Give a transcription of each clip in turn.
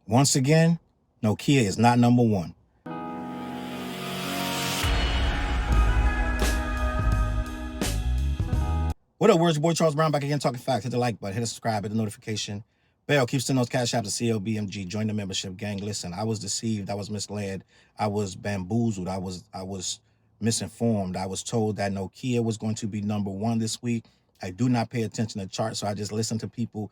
Once again, Nokia is not number one. What up, words? Your boy Charles Brown back again talking facts. Hit the like button, hit the subscribe, hit the notification bell. Keep sending those Cashapp to CLBMG. Join the membership gang. Listen, I was deceived. I was misled. I was bamboozled. I was misinformed. I was told that Nokia was going to be number one this week. I do not pay attention to charts, so I just listen to people,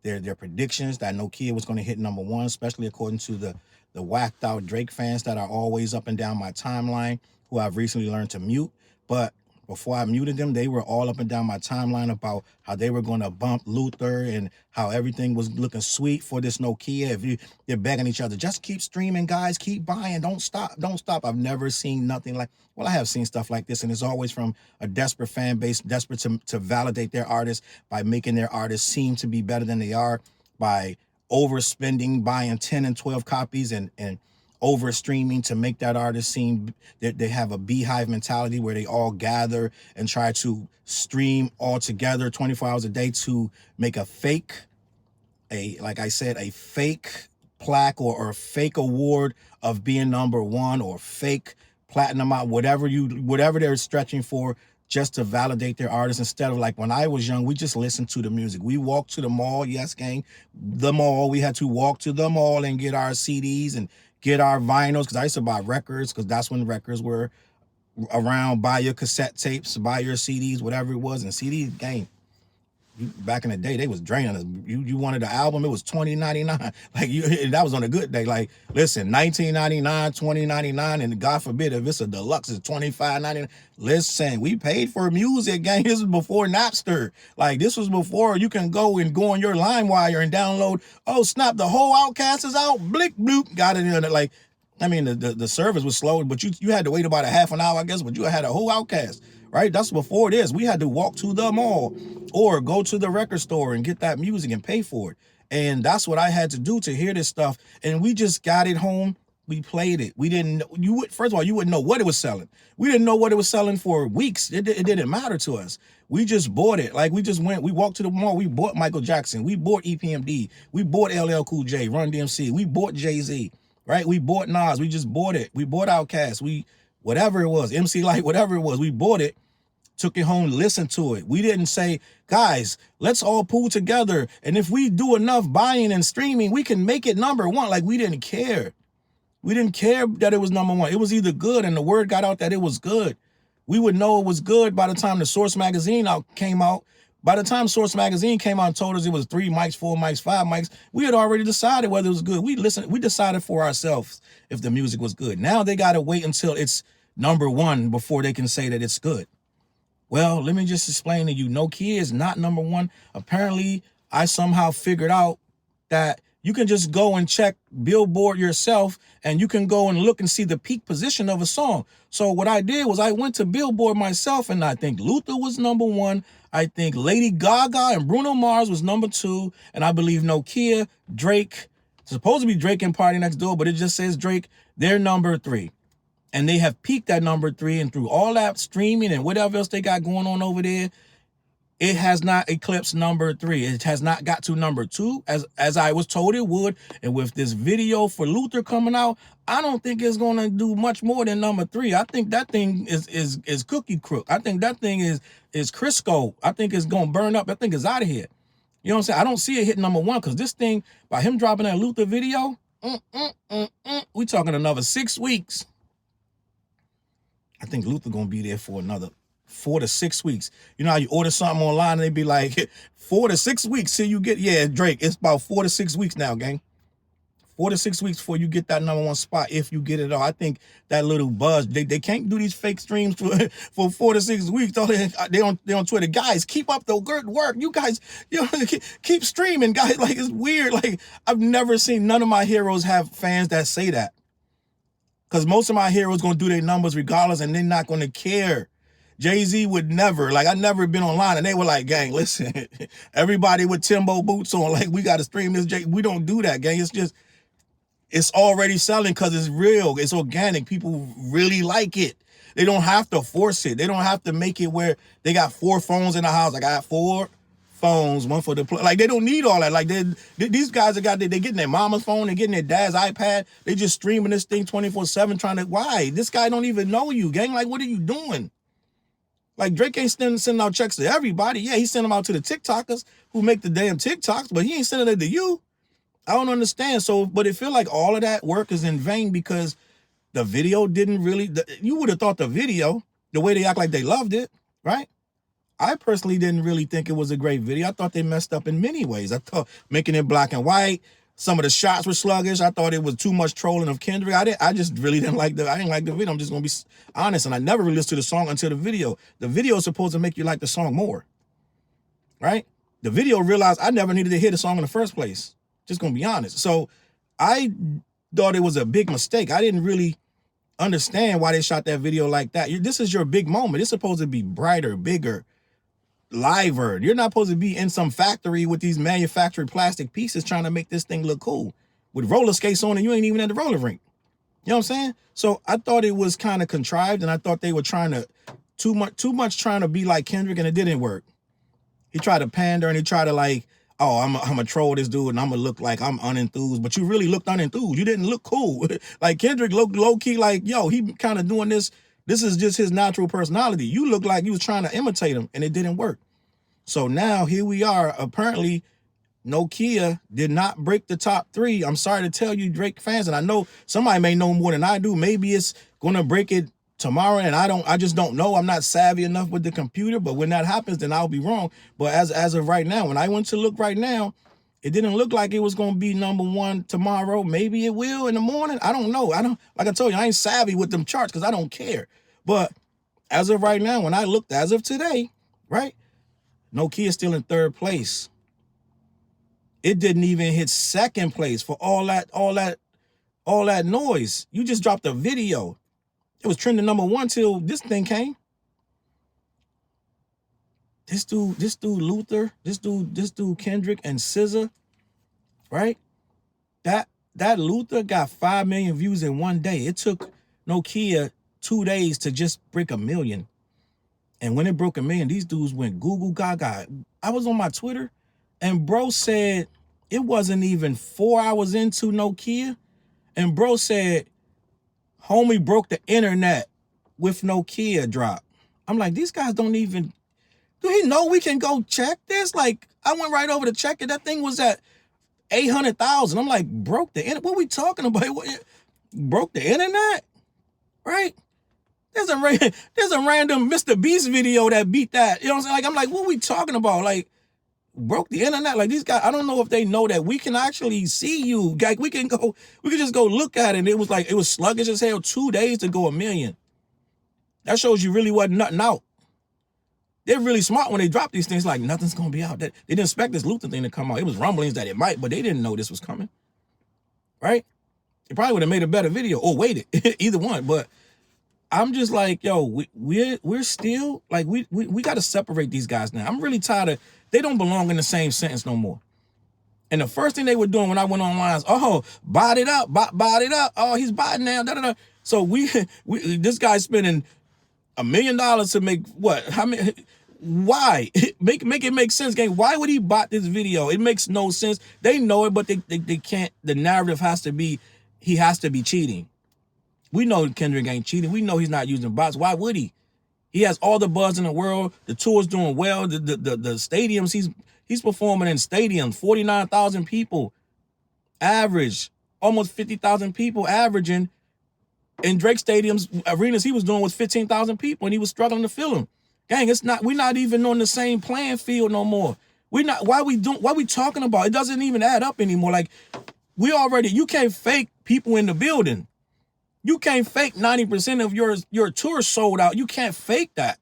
their predictions that Nokia was going to hit number one, especially according to the whacked out Drake fans that are always up and down my timeline, who I've recently learned to mute. But before I muted them, they were all up and down my timeline about how they were going to bump Luther and how everything was looking sweet for this Nokia. If they're begging each other, just keep streaming, guys, keep buying, don't stop, don't stop. I've never seen nothing like, well, I have seen stuff like this, and it's always from a desperate fan base, desperate to validate their artists by making their artists seem to be better than they are, by overspending, buying 10 and 12 copies and over streaming to make that artist seem that they have a beehive mentality where they all gather and try to stream all together 24 hours a day to make a fake, like I said, a fake plaque or a fake award of being number one, or fake platinum out, whatever they're stretching for, just to validate their artists. Instead of, like, when I was young, we just listened to the music. We walked to the mall, yes gang, the mall. We had to walk to the mall and get our CDs and get our vinyls, because I used to buy records, because that's when records were around. Buy your cassette tapes, buy your CDs, whatever it was. And CDs, gang, back in the day, they was draining us. You wanted an album, it was $20.99. Like, that was on a good day. Like, listen, $19.99, $20.99, and God forbid if it's a deluxe, it's $25.99. Listen, we paid for music, gang. This was before Napster. Like, this was before you can go on your LimeWire and download. Oh snap, the whole Outcast is out. Blick bloop, got it in there. Like, I mean, the service was slow, but you had to wait about a half an hour, I guess. But you had a whole Outcast. Right? That's before this. We had to walk to the mall or go to the record store and get that music and pay for it. And that's what I had to do to hear this stuff. And we just got it home. We played it. We didn't, first of all, you wouldn't know what it was selling. We didn't know what it was selling for weeks. It didn't matter to us. We just bought it. Like, we walked to the mall. We bought Michael Jackson. We bought EPMD. We bought LL Cool J, Run DMC. We bought Jay-Z, right? We bought Nas. We just bought it. We bought Outkast. Whatever it was, MC Light, whatever it was, we bought it, took it home, listened to it. We didn't say, guys, let's all pool together, and if we do enough buying and streaming, we can make it number one. Like, we didn't care. We didn't care that it was number one. It was either good, and the word got out that it was good. We would know it was good by the time the Source magazine came out. By the time Source magazine came out and told us it was 3 mics, 4 mics, 5 mics, we had already decided whether it was good. We decided for ourselves if the music was good. Now they got to wait until it's number one before they can say that it's good. Well, let me just explain to you, Nokia is not number one. Apparently, I somehow figured out that you can just go and check Billboard yourself, and you can go and look and see the peak position of a song. So what I did was I went to Billboard myself, and I think Luther was number one. I think Lady Gaga and Bruno Mars was number two. And I believe Nokia, Drake, supposed to be Drake and Party Next Door, but it just says Drake, they're number three. And they have peaked at number three, and through all that streaming and whatever else they got going on over there, it has not eclipsed number three. It has not got to number two, as I was told it would. And with this video for Luther coming out, I don't think it's going to do much more than number three. I think that thing is cookie crook. I think that thing is Crisco. I think it's going to burn up. I think it's out of here. You know what I'm saying? I don't see it hitting number one, because this thing, by him dropping that Luther video, we talking another 6 weeks. I think Luther going to be there for another 4 to 6 weeks. You know how you order something online and they be like, 4 to 6 weeks till you get, yeah, Drake, it's about 4 to 6 weeks now, gang. 4 to 6 weeks before you get that number one spot, if you get it all. I think that little buzz, they can't do these fake streams for 4 to 6 weeks. They on Twitter. Guys, keep up the good work. You guys, keep streaming, guys. Like, it's weird. Like, I've never seen, none of my heroes have fans that say that. Because most of my heroes going to do their numbers regardless, and they're not going to care. Jay-Z would never, like, I never been online, and they were like, gang, listen, everybody with Timbo boots on, like, we got to stream this. We don't do that, gang. It's just, it's already selling because it's real. It's organic. People really like it. They don't have to force it. They don't have to make it where they got 4 phones in the house. I got 4 phones, one for the play. Like, they don't need all that. Like, these guys they getting their mama's phone, they're getting their dad's iPad, they just streaming this thing 24/7 trying to, why? This guy don't even know you, gang. Like, what are you doing? Like, Drake ain't sending out checks to everybody. Yeah, he's sending them out to the TikTokers who make the damn TikToks, but he ain't sending it to you. I don't understand. So, but it feel like all of that work is in vain because the video didn't really, you would have thought the video, the way they act like they loved it, right? I personally didn't really think it was a great video. I thought they messed up in many ways. I thought making it black and white, some of the shots were sluggish. I thought it was too much trolling of Kendrick. I just really didn't like the video. I'm just gonna be honest. And I never really listened to the song until the video. The video is supposed to make you like the song more, right? The video realized I never needed to hear the song in the first place. Just gonna be honest. So I thought it was a big mistake. I didn't really understand why they shot that video like that. This is your big moment. It's supposed to be brighter, bigger, liver. You're not supposed to be in some factory with these manufactured plastic pieces trying to make this thing look cool with roller skates on and you ain't even at the roller rink. You know what I'm saying? So I thought it was kind of contrived and I thought they were trying to too much trying to be like Kendrick and it didn't work. He tried to pander and he tried to like, oh, I'm gonna troll this dude and I'm gonna look like I'm unenthused, but you really looked unenthused. You didn't look cool. Like Kendrick looked low key like, yo, he kind of doing this. This is just his natural personality. You look like you was trying to imitate him and it didn't work. So now here we are. Apparently, Nokia did not break the top 3. I'm sorry to tell you, Drake fans, and I know somebody may know more than I do. Maybe it's gonna break it tomorrow, and I just don't know. I'm not savvy enough with the computer, but when that happens, then I'll be wrong. But as of right now, when I went to look right now, it didn't look like it was gonna be #1 tomorrow. Maybe it will in the morning. I don't know. Like I told you, I ain't savvy with them charts because I don't care. But as of right now, when I looked as of today, right, Nokia is still in 3rd place. It didn't even hit 2nd place for all that noise. You just dropped a video. It was trending #1 till this thing came. This dude Luther, this dude Kendrick and SZA, right? That Luther got 5 million views in one day. It took Nokia 2 days to just break 1 million. And when it broke 1 million, these dudes went Google Gaga. I was on my Twitter and bro said it wasn't even 4 hours into Nokia. And bro said, homie broke the internet with Nokia drop. I'm like, these guys don't even, do he know we can go check this? Like, I went right over to check it. That thing was at 800,000. I'm like, broke the internet? What we talking about? Broke the internet? Right? There's a random Mr. Beast video that beat that. You know what I'm saying? Like, I'm like, what are we talking about? Like, broke the internet? Like, these guys, I don't know if they know that we can actually see you. Like, we can just go look at it. And it was sluggish as hell. 2 days to go 1 million. That shows you really wasn't nothing out. They're really smart when they drop these things. Like, nothing's gonna be out. They didn't expect this Luther thing to come out. It was rumblings that it might, but they didn't know this was coming. Right? They probably would have made a better video or waited. Either one. But I'm just like, yo, we're still like we got to separate these guys now. I'm really tired of, they don't belong in the same sentence no more. And the first thing they were doing when I went online is, oh, bot it up. Oh, he's botting now. Da, da, da. So this guy's spending $1 million to make what? How many? Why? Make it make sense, gang. Why would he bot this video? It makes no sense. They know it, but they can't. The narrative has to be, he has to be cheating. We know Kendrick ain't cheating. We know he's not using bots. Why would he? He has all the buzz in the world. The tour's doing well. The stadiums, he's performing in stadiums, 49,000 people average, almost 50,000 people averaging. In Drake stadiums, arenas he was doing with 15,000 people, and he was struggling to fill them. Gang, we're not even on the same playing field no more. Why we talking about? It doesn't even add up anymore. Like, you can't fake people in the building. You can't fake 90% of your tour sold out. You can't fake that.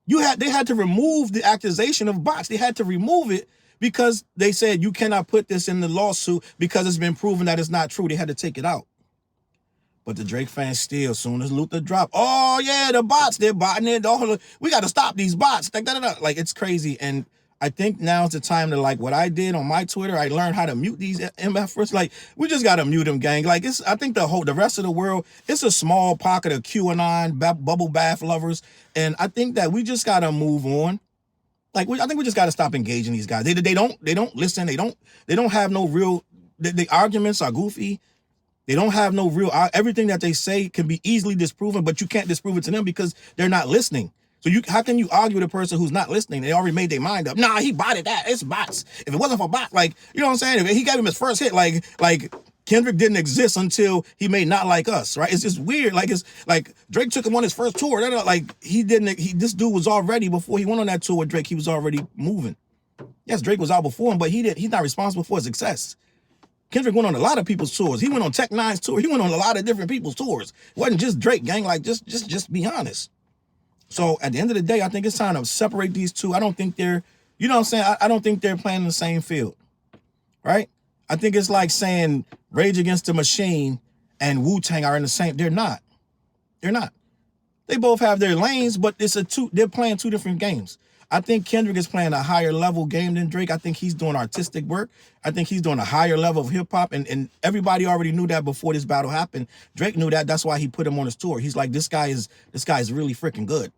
They had to remove the accusation of bots. They had to remove it because they said you cannot put this in the lawsuit because it's been proven that it's not true. They had to take it out. But the Drake fans still, as soon as Luther dropped, oh yeah, the bots, they're botting it. We got to stop these bots. Like, it's crazy. And I think now's the time to, like what I did on my Twitter, I learned how to mute these MFers. Like, we just got to mute them, gang. Like, I think the rest of the world, it's a small pocket of QAnon, bubble bath lovers. And I think that we just got to move on. Like, I think we just got to stop engaging these guys. They don't listen. They don't have no real. The arguments are goofy. They don't have no real. Everything that they say can be easily disproven, but you can't disprove it to them because they're not listening. So how can you argue with a person who's not listening? They already made their mind up. Nah, he botted that. It's bots. If it wasn't for bot, like, you know what I'm saying? If he gave him his first hit, like Kendrick didn't exist until he made Not Like Us, right? It's just weird. Like, it's like Drake took him on his first tour. Like, this dude was already, before he went on that tour with Drake, he was already moving. Yes, Drake was out before him, but he's not responsible for his success. Kendrick went on a lot of people's tours. He went on Tech Nine's tour. He went on a lot of different people's tours. It wasn't just Drake, gang. Like, just be honest. So at the end of the day, I think it's time to separate these two. I don't think they're, you know what I'm saying? I don't think they're playing in the same field, right? I think it's like saying Rage Against the Machine and Wu-Tang are in the same. They're not. They're not. They both have their lanes, but they're playing two different games. I think Kendrick is playing a higher level game than Drake. I think he's doing artistic work. I think he's doing a higher level of hip hop, and everybody already knew that before this battle happened. Drake knew that. That's why he put him on his tour. He's like, this guy is really freaking good.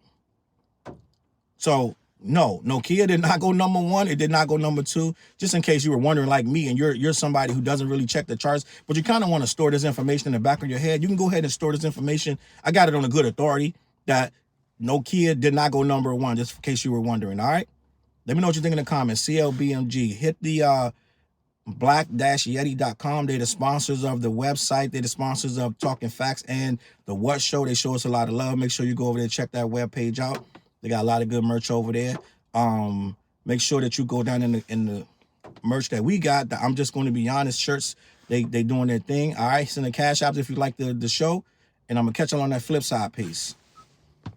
So no, Nokia did not go number 1. It did not go number 2. Just in case you were wondering, like me, and you're somebody who doesn't really check the charts, but you kind of want to store this information in the back of your head. You can go ahead and store this information. I got it on a good authority that Nokia did not go number 1, just in case you were wondering, all right? Let me know what you think in the comments. CLBMG. Hit the black-yeti.com. They're the sponsors of the website. They're the sponsors of Talking Facts and the What Show. They show us a lot of love. Make sure you go over there and check that webpage out. They got a lot of good merch over there. Make sure that you go down in the merch that we got. I'm just going to be honest. Shirts, they doing their thing. All right, send the cash apps if you like the show. And I'm going to catch you on that flip side. Peace.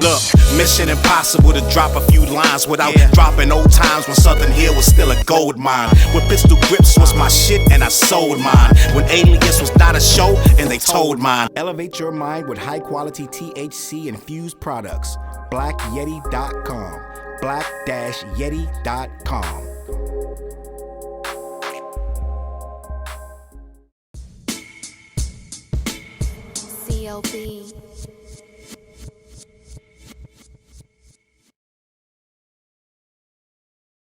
Look, mission impossible to drop a few lines without dropping old times when Southern Hill was still a gold mine. When pistol grips was my shit and I sold mine. When Alias was not a show and they told mine. Elevate your mind with high quality THC infused products. BlackYeti.com. Black-Yeti.com. CLB.